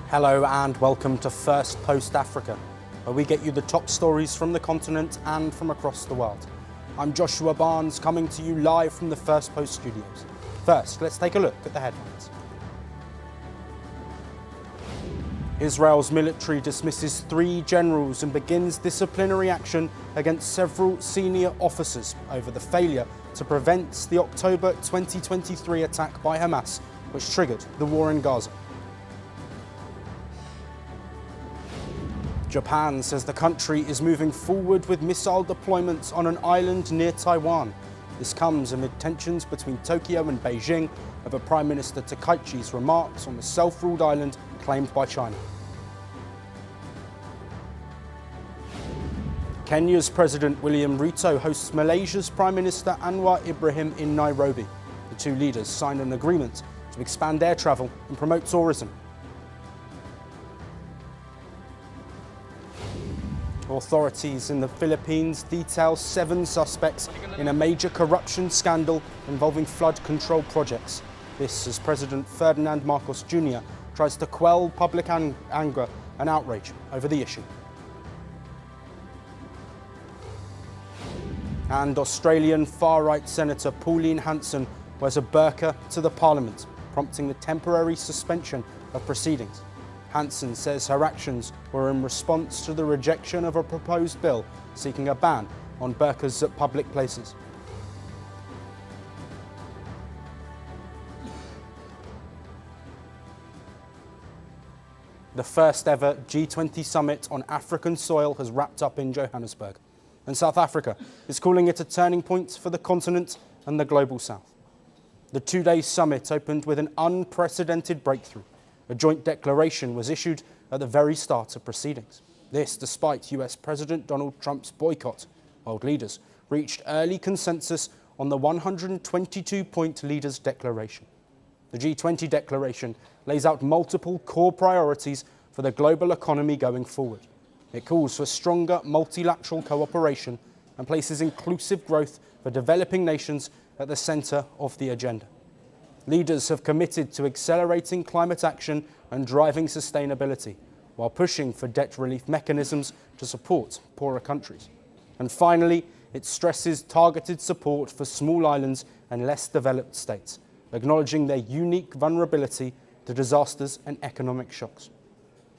Hello and welcome to Firstpost Africa, where we get you the top stories from the continent and from across the world. I'm Joshua Barnes, coming to you live from the Firstpost studios. First, let's take a look at the headlines. Israel's military dismisses 3 generals and begins disciplinary action against several senior officers over the failure to prevent the October 2023 attack by Hamas, which triggered the war in Gaza. Japan says the country is moving forward with missile deployments on an island near Taiwan. This comes amid tensions between Tokyo and Beijing over Prime Minister Takaichi's remarks on the self-ruled island claimed by China. Kenya's President William Ruto hosts Malaysia's Prime Minister Anwar Ibrahim in Nairobi. The two leaders signed an agreement to expand air travel and promote tourism. Authorities in the Philippines detail 7 suspects in a major corruption scandal involving flood control projects. This as President Ferdinand Marcos Jr. tries to quell public anger and outrage over the issue. And Australian far-right Senator Pauline Hanson wears a burqa to the Parliament, prompting the temporary suspension of proceedings. Hanson says her actions were in response to the rejection of a proposed bill seeking a ban on burqas at public places. The first ever G20 Summit on African soil has wrapped up in Johannesburg, and South Africa is calling it a turning point for the continent and the global south. The 2-day summit opened with an unprecedented breakthrough. A joint declaration was issued at the very start of proceedings. This despite US President Donald Trump's boycott. World leaders reached early consensus on the 122-point leaders' declaration. The G20 declaration lays out multiple core priorities for the global economy going forward. It calls for stronger multilateral cooperation and places inclusive growth for developing nations at the centre of the agenda. Leaders have committed to accelerating climate action and driving sustainability, while pushing for debt relief mechanisms to support poorer countries. And finally, it stresses targeted support for small islands and less developed states, acknowledging their unique vulnerability to disasters and economic shocks.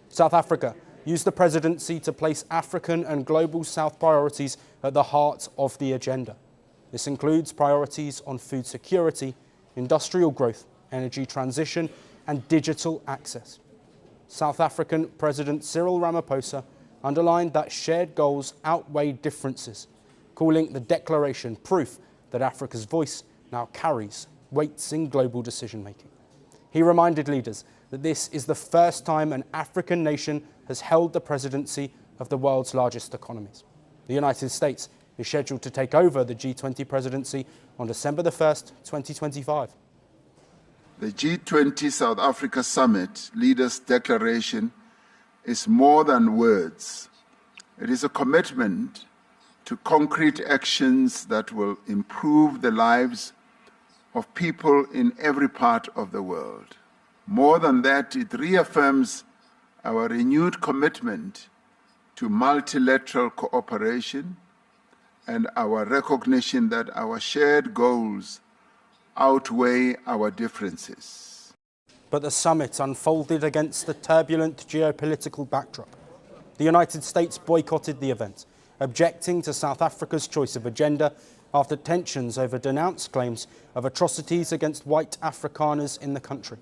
South Africa used the presidency to place African and global South priorities at the heart of the agenda. This includes priorities on food security, industrial growth, energy transition, and digital access. South African President Cyril Ramaphosa underlined that shared goals outweigh differences, calling the declaration proof that Africa's voice now carries weights in global decision-making. He reminded leaders that this is the first time an African nation has held the presidency of the world's largest economies. The United States is scheduled to take over the G20 presidency on December the 1st, 2025. The G20 South Africa Summit Leaders' Declaration is more than words. It is a commitment to concrete actions that will improve the lives of people in every part of the world. More than that, it reaffirms our renewed commitment to multilateral cooperation and our recognition that our shared goals outweigh our differences. But the summit unfolded against a turbulent geopolitical backdrop. The United States boycotted the event, objecting to South Africa's choice of agenda after tensions over denounced claims of atrocities against white Afrikaners in the country.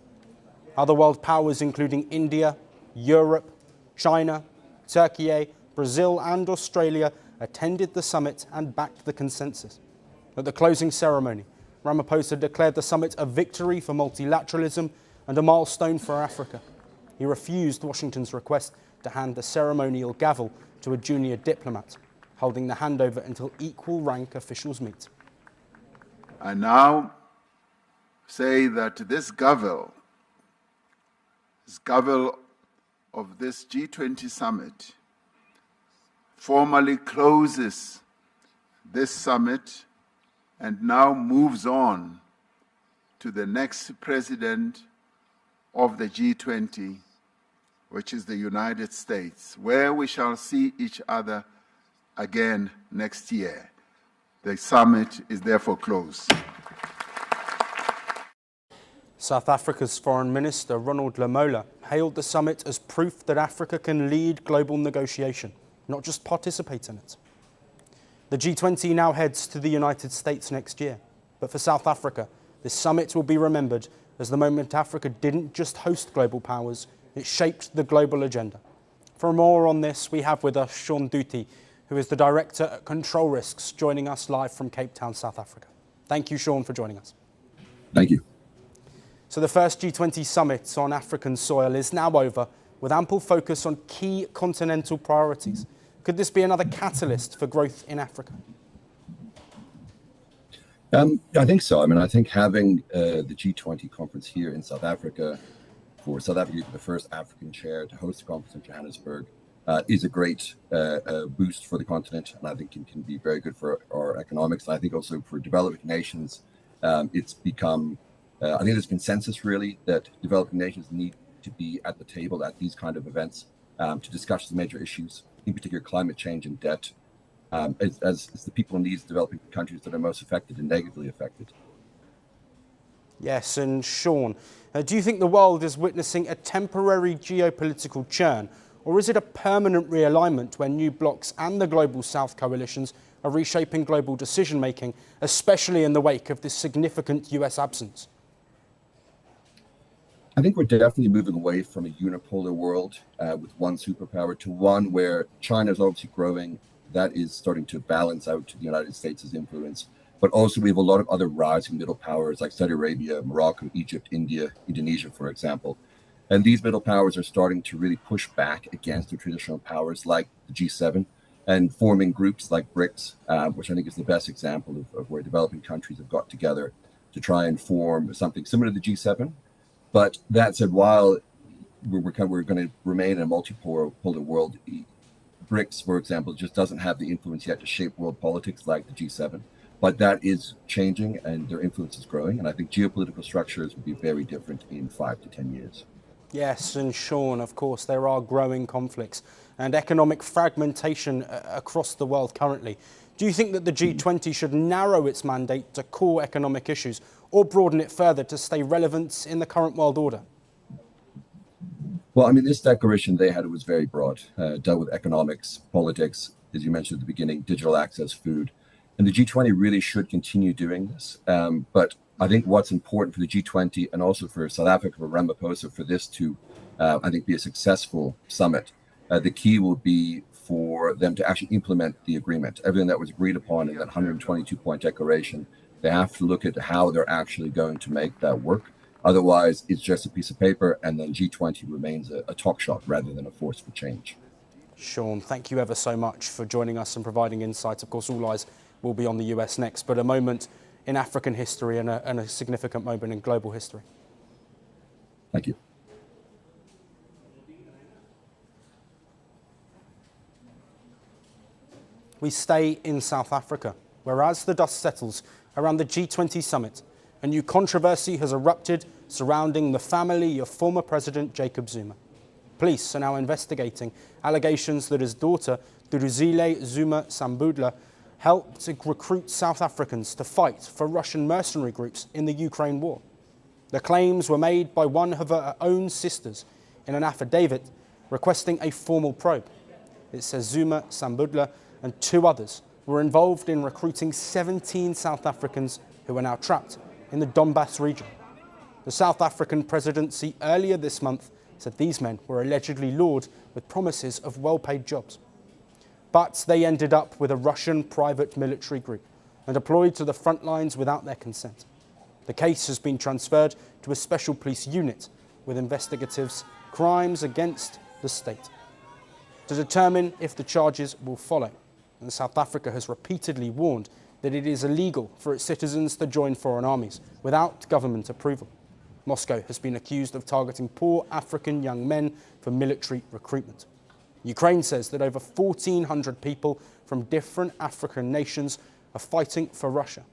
Other world powers, including India, Europe, China, Turkey, Brazil, and Australia, attended the summit and backed the consensus. At the closing ceremony, Ramaphosa declared the summit a victory for multilateralism and a milestone for Africa. He refused Washington's request to hand the ceremonial gavel to a junior diplomat, holding the handover until equal rank officials meet. I now say that this gavel of this G20 summit formally closes this summit and now moves on to the next president of the G20, which is the United States, where we shall see each other again next year. The summit is therefore closed. South Africa's Foreign Minister, Ronald Lamola, hailed the summit as proof that Africa can lead global negotiation, not just participate in it. The G20 now heads to the United States next year. But for South Africa, this summit will be remembered as the moment Africa didn't just host global powers, it shaped the global agenda. For more on this, we have with us Sean Duty, who is the Director at Control Risks, joining us live from Cape Town, South Africa. Thank you, Sean, for joining us. Thank you. So the first G20 summit on African soil is now over, with ample focus on key continental priorities. Could this be another catalyst for growth in Africa? I think so. I mean, I think having the G20 conference here in South Africa, for South Africa to be the first African chair to host a conference in Johannesburg, is a great boost for the continent, and I think it can be very good for our economics. And I think also for developing nations, it's become, I think there's consensus really that developing nations need to be at the table at these kind of events to discuss the major issues, in particular climate change and debt, as the people in these developing countries that are most affected and negatively affected. Yes, and Sean, do you think the world is witnessing a temporary geopolitical churn, or is it a permanent realignment where new blocs and the Global South coalitions are reshaping global decision-making, especially in the wake of this significant US absence? I think we're definitely moving away from a unipolar world with one superpower to one where China is obviously growing. That is starting to balance out to the United States' influence. But also we have a lot of other rising middle powers like Saudi Arabia, Morocco, Egypt, India, Indonesia, for example. And these middle powers are starting to really push back against the traditional powers like the G7 and forming groups like BRICS, which I think is the best example of where developing countries have got together to try and form something similar to the G7. But that said, while we're going to remain in a multipolar world, BRICS, for example, just doesn't have the influence yet to shape world politics like the G7. But that is changing and their influence is growing. And I think geopolitical structures will be very different in 5 to 10 years. Yes, and Sean, of course, there are growing conflicts and economic fragmentation across the world currently. Do you think that the G20 should narrow its mandate to core economic issues or broaden it further to stay relevant in the current world order? Well, I mean, this declaration they had, it was very broad, dealt with economics, politics, as you mentioned at the beginning, digital access, food. And the G20 really should continue doing this. But I think what's important for the G20 and also for South Africa, for Ramaphosa, for this to, I think, be a successful summit, the key will be for them to actually implement the agreement. Everything that was agreed upon in that 122-point declaration, they have to look at how they're actually going to make that work. Otherwise, it's just a piece of paper, and then G20 remains a talk shop rather than a force for change. Sean, thank you ever so much for joining us and providing insights. Of course, all eyes will be on the US next, but a moment in African history and a significant moment in global history. Thank you. We stay in South Africa, where as the dust settles around the G20 summit, a new controversy has erupted surrounding the family of former President Jacob Zuma. Police are now investigating allegations that his daughter, Duruzile Zuma Sambudla, helped to recruit South Africans to fight for Russian mercenary groups in the Ukraine war. The claims were made by one of her own sisters in an affidavit requesting a formal probe. It says Zuma Sambudla and 2 others were involved in recruiting 17 South Africans who are now trapped in the Donbass region. The South African presidency earlier this month said these men were allegedly lured with promises of well-paid jobs. But they ended up with a Russian private military group and deployed to the front lines without their consent. The case has been transferred to a special police unit with investigatives crimes against the state to determine if the charges will follow. And South Africa has repeatedly warned that it is illegal for its citizens to join foreign armies without government approval. Moscow has been accused of targeting poor African young men for military recruitment. Ukraine says that over 1,400 people from different African nations are fighting for Russia.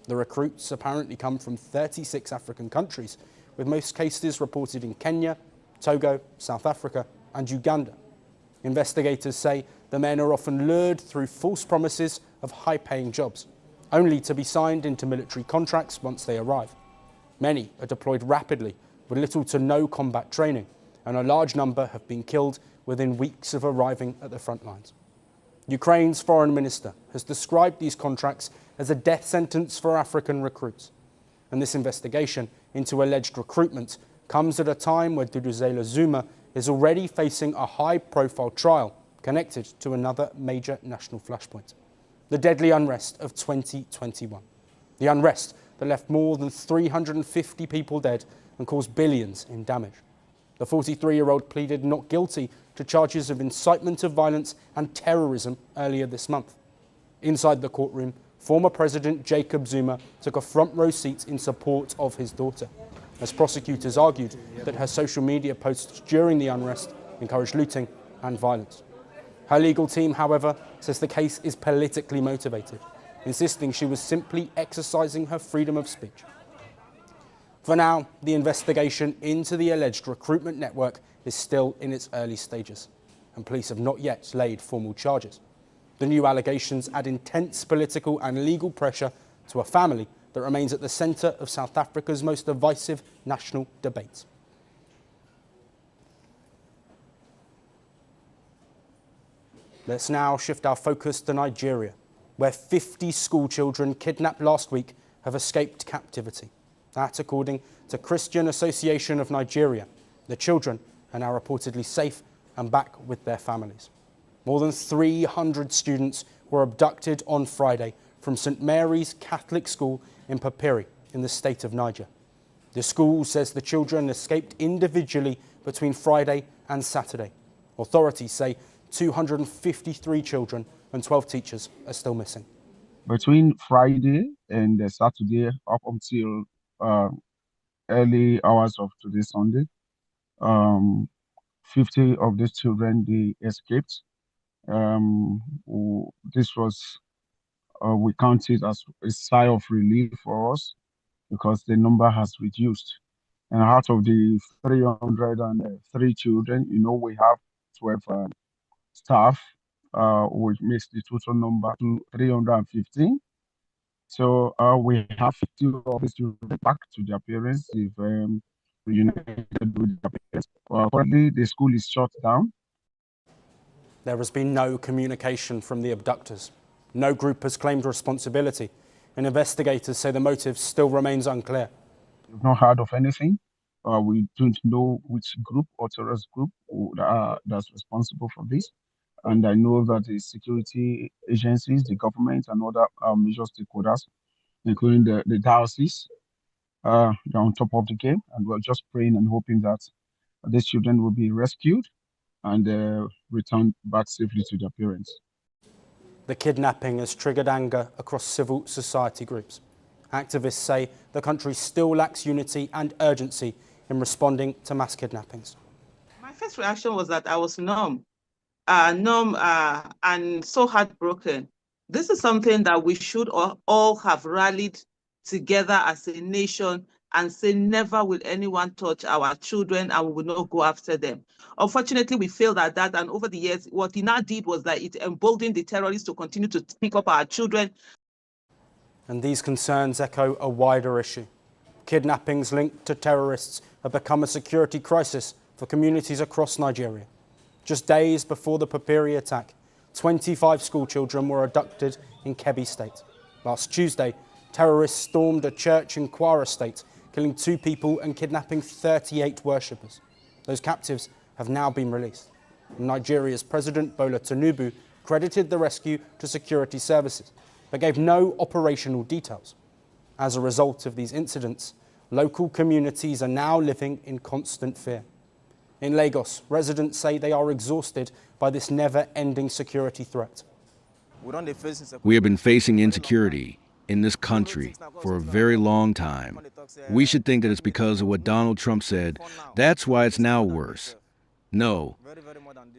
The recruits apparently come from 36 African countries, with most cases reported in Kenya, Togo, South Africa and Uganda. Investigators say the men are often lured through false promises of high-paying jobs, only to be signed into military contracts once they arrive. Many are deployed rapidly with little to no combat training, and a large number have been killed within weeks of arriving at the front lines. Ukraine's foreign minister has described these contracts as a death sentence for African recruits. And this investigation into alleged recruitment comes at a time where Zuma is already facing a high-profile trial connected to another major national flashpoint, the deadly unrest of 2021. The unrest that left more than 350 people dead and caused billions in damage. The 43-year-old pleaded not guilty to charges of incitement of violence and terrorism earlier this month. Inside the courtroom, former President Jacob Zuma took a front-row seat in support of his daughter, as prosecutors argued that her social media posts during the unrest encouraged looting and violence. Her legal team, however, says the case is politically motivated, insisting she was simply exercising her freedom of speech. For now, the investigation into the alleged recruitment network is still in its early stages, and police have not yet laid formal charges. The new allegations add intense political and legal pressure to a family that remains at the centre of South Africa's most divisive national debates. Let's now shift our focus to Nigeria, where 50 school children kidnapped last week have escaped captivity. That, according to Christian Association of Nigeria. The children are now reportedly safe and back with their families. More than 300 students were abducted on Friday from St. Mary's Catholic School in Papiri in the state of Niger. The school says the children escaped individually between Friday and Saturday. Authorities say 253 children and 12 teachers are still missing. Between Friday and Saturday up until early hours of today, Sunday, 50 of these children, they escaped. This was, we count it as a sigh of relief for us because the number has reduced. And out of the 303 children, we have 12 staff, which makes the total number to 315. So we have 50 of these children back to their parents. They've reunited with their parents. Currently, the school is shut down. There has been no communication from the abductors. No group has claimed responsibility, and investigators say the motive still remains unclear. We've not heard of anything. We don't know which group or terrorist group that's responsible for this. And I know that the security agencies, the government, and other major stakeholders, including the diocese, they're on top of the game. And we're just praying and hoping that these children will be rescued and returned back safely to their parents. The kidnapping has triggered anger across civil society groups. Activists say the country still lacks unity and urgency in responding to mass kidnappings. My first reaction was that I was numb and so heartbroken. This is something that we should all have rallied together as a nation and say never will anyone touch our children and we will not go after them. Unfortunately, we failed at that, and over the years, what it now did was that it emboldened the terrorists to continue to pick up our children. And these concerns echo a wider issue. Kidnappings linked to terrorists have become a security crisis for communities across Nigeria. Just days before the Papiri attack, 25 school children were abducted in Kebbi State. Last Tuesday, terrorists stormed a church in Kwara State, killing 2 people and kidnapping 38 worshippers. Those captives have now been released. Nigeria's President Bola Tinubu credited the rescue to security services, but gave no operational details. As a result of these incidents, local communities are now living in constant fear. In Lagos, residents say they are exhausted by this never-ending security threat. We have been facing insecurity in this country for a very long time. We should think that it's because of what Donald Trump said. That's why it's now worse. No.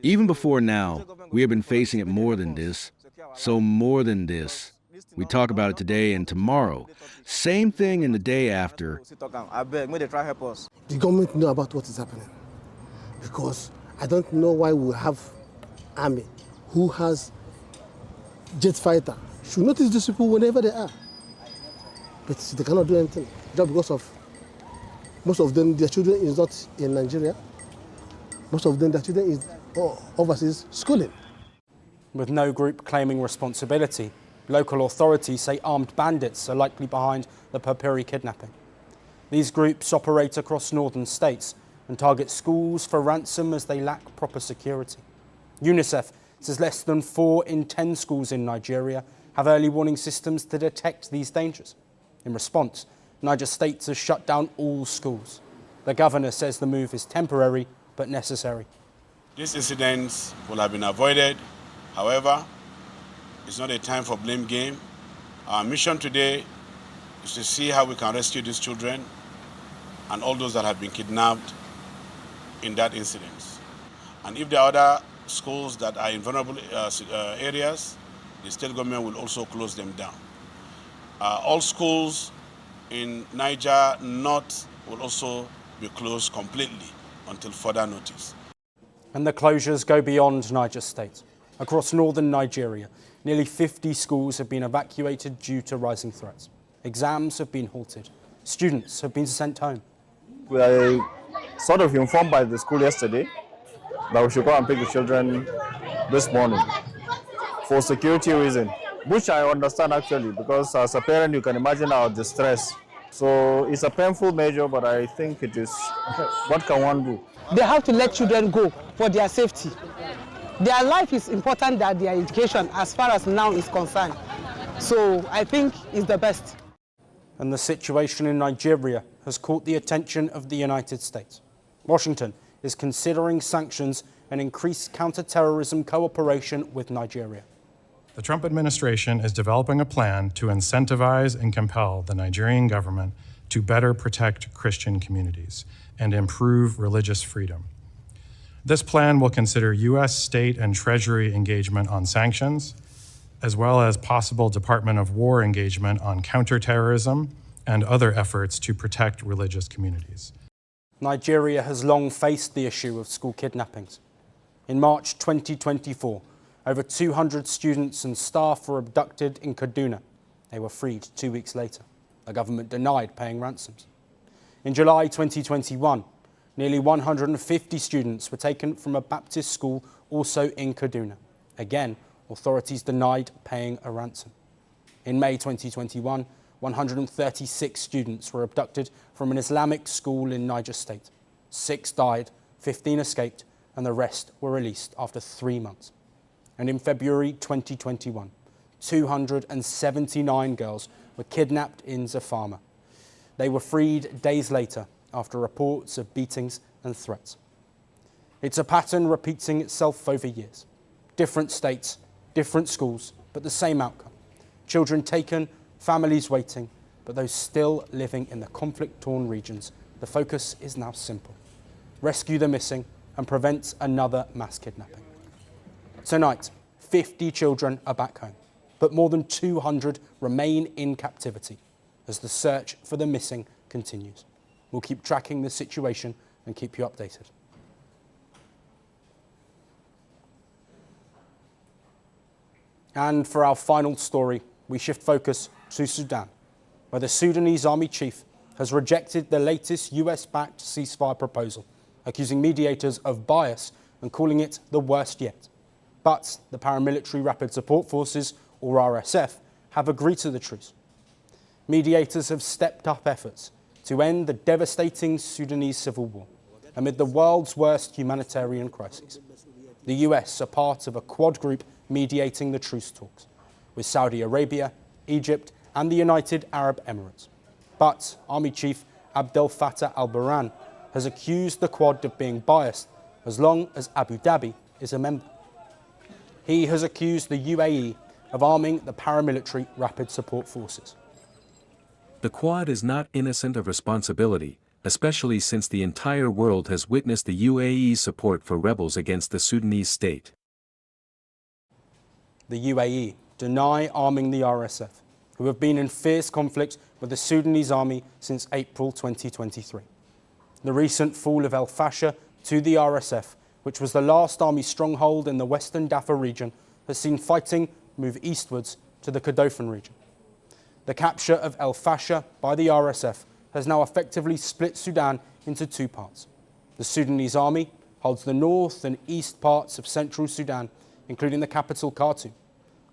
Even before now, we have been facing it more than this. So more than this. We talk about it today and tomorrow. Same thing in the day after. The government know about what is happening because I don't know why we have army who has jet fighter. Should notice these people whenever they are. But they cannot do anything just because of most of them, their children is not in Nigeria. Most of them, their children is overseas schooling. With no group claiming responsibility, local authorities say armed bandits are likely behind the Papiri kidnapping. These groups operate across northern states and target schools for ransom as they lack proper security. UNICEF says less than 4 in 10 schools in Nigeria have early warning systems to detect these dangers. In response, Niger State has shut down all schools. The governor says the move is temporary but necessary. These incidents will have been avoided. However, it's not a time for blame game. Our mission today is to see how we can rescue these children and all those that have been kidnapped in that incident. And if there are other schools that are in vulnerable areas, the state government will also close them down. All schools in Niger North will also be closed completely until further notice. And the closures go beyond Niger State. Across northern Nigeria, nearly 50 schools have been evacuated due to rising threats. Exams have been halted. Students have been sent home. We were sort of informed by the school yesterday that we should go and pick the children this morning for security reasons, which I understand actually, because as a parent you can imagine our distress. So it's a painful measure, but I think it is, what can one do? They have to let children go for their safety. Their life is important than their education as far as now is concerned. So I think it's the best. And the situation in Nigeria has caught the attention of the United States. Washington is considering sanctions and increased counter-terrorism cooperation with Nigeria. The Trump administration is developing a plan to incentivize and compel the Nigerian government to better protect Christian communities and improve religious freedom. This plan will consider U.S. state and Treasury engagement on sanctions, as well as possible Department of War engagement on counterterrorism and other efforts to protect religious communities. Nigeria has long faced the issue of school kidnappings. In March 2024, over 200 students and staff were abducted in Kaduna. They were freed 2 weeks later. The government denied paying ransoms. In July 2021, nearly 150 students were taken from a Baptist school also in Kaduna. Again, authorities denied paying a ransom. In May 2021, 136 students were abducted from an Islamic school in Niger State. 6 died, 15 escaped, and the rest were released after 3 months. And in February 2021, 279 girls were kidnapped in Zafama. They were freed days later after reports of beatings and threats. It's a pattern repeating itself over years. Different states, different schools, but the same outcome. Children taken, families waiting, but those still living in the conflict-torn regions, the focus is now simple. Rescue the missing and prevent another mass kidnapping. Tonight, 50 children are back home, but more than 200 remain in captivity as the search for the missing continues. We'll keep tracking the situation and keep you updated. And for our final story, we shift focus to Sudan, where the Sudanese army chief has rejected the latest US-backed ceasefire proposal, accusing mediators of bias and calling it the worst yet. But the paramilitary Rapid Support Forces, or RSF, have agreed to the truce. Mediators have stepped up efforts to end the devastating Sudanese civil war amid the world's worst humanitarian crises. The US are part of a quad group mediating the truce talks, with Saudi Arabia, Egypt, and the United Arab Emirates. But Army Chief Abdel Fattah al-Burhan has accused the quad of being biased as long as Abu Dhabi is a member. He has accused the UAE of arming the paramilitary Rapid Support Forces. The Quad is not innocent of responsibility, especially since the entire world has witnessed the UAE's support for rebels against the Sudanese state. The UAE deny arming the RSF, who have been in fierce conflict with the Sudanese army since April 2023. The recent fall of El Fasher to the RSF which was the last army stronghold in the western Darfur region, has seen fighting move eastwards to the Kordofan region. The capture of El Fasher by the RSF has now effectively split Sudan into two parts. The Sudanese army holds the north and east parts of central Sudan, including the capital Khartoum,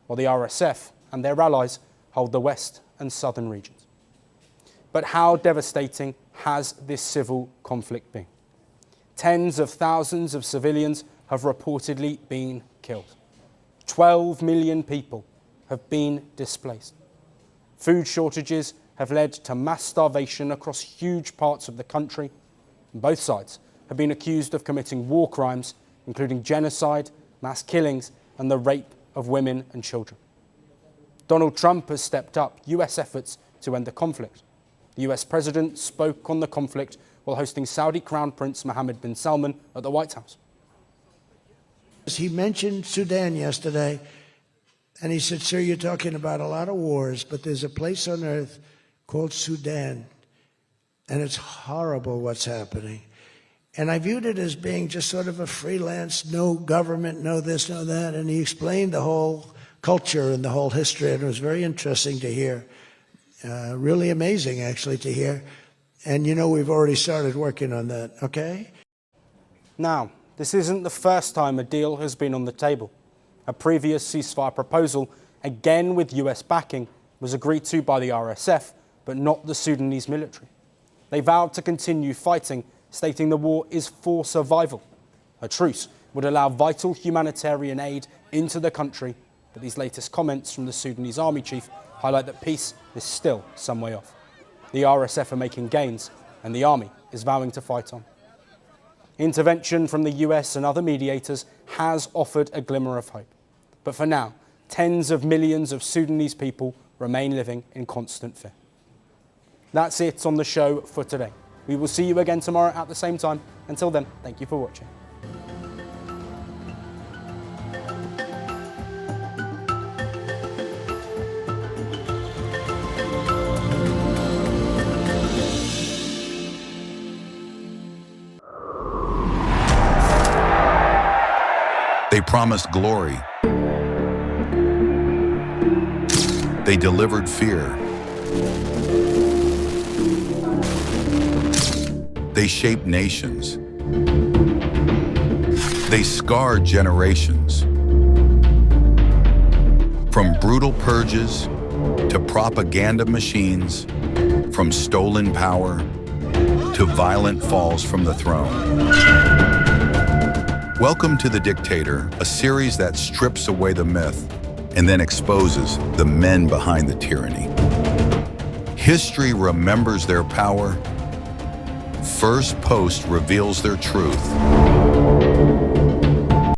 while the RSF and their allies hold the west and southern regions. But how devastating has this civil conflict been? Tens of thousands of civilians have reportedly been killed. 12 million people have been displaced. Food shortages have led to mass starvation across huge parts of the country. And both sides have been accused of committing war crimes, including genocide, mass killings, and the rape of women and children. Donald Trump has stepped up US efforts to end the conflict. The US president spoke on the conflict while hosting Saudi Crown Prince Mohammed bin Salman at the White House. He mentioned Sudan yesterday, and he said, sir, you're talking about a lot of wars, but there's a place on earth called Sudan, and it's horrible what's happening. And I viewed it as being just sort of a freelance, no government, no this, no that, and he explained the whole culture and the whole history, and it was very interesting to hear, really amazing actually to hear. And you know, we've already started working on that, okay? Now, this isn't the first time a deal has been on the table. A previous ceasefire proposal, again with US backing, was agreed to by the RSF, but not the Sudanese military. They vowed to continue fighting, stating the war is for survival. A truce would allow vital humanitarian aid into the country, but these latest comments from the Sudanese army chief highlight that peace is still some way off. The RSF are making gains, and the army is vowing to fight on. Intervention from the US and other mediators has offered a glimmer of hope. But for now, tens of millions of Sudanese people remain living in constant fear. That's it on the show for today. We will see you again tomorrow at the same time. Until then, thank you for watching. They promised glory. They delivered fear. They shaped nations. They scarred generations. From brutal purges to propaganda machines, from stolen power to violent falls from the throne. Welcome to The Dictator, a series that strips away the myth and then exposes the men behind the tyranny. History remembers their power. Firstpost reveals their truth.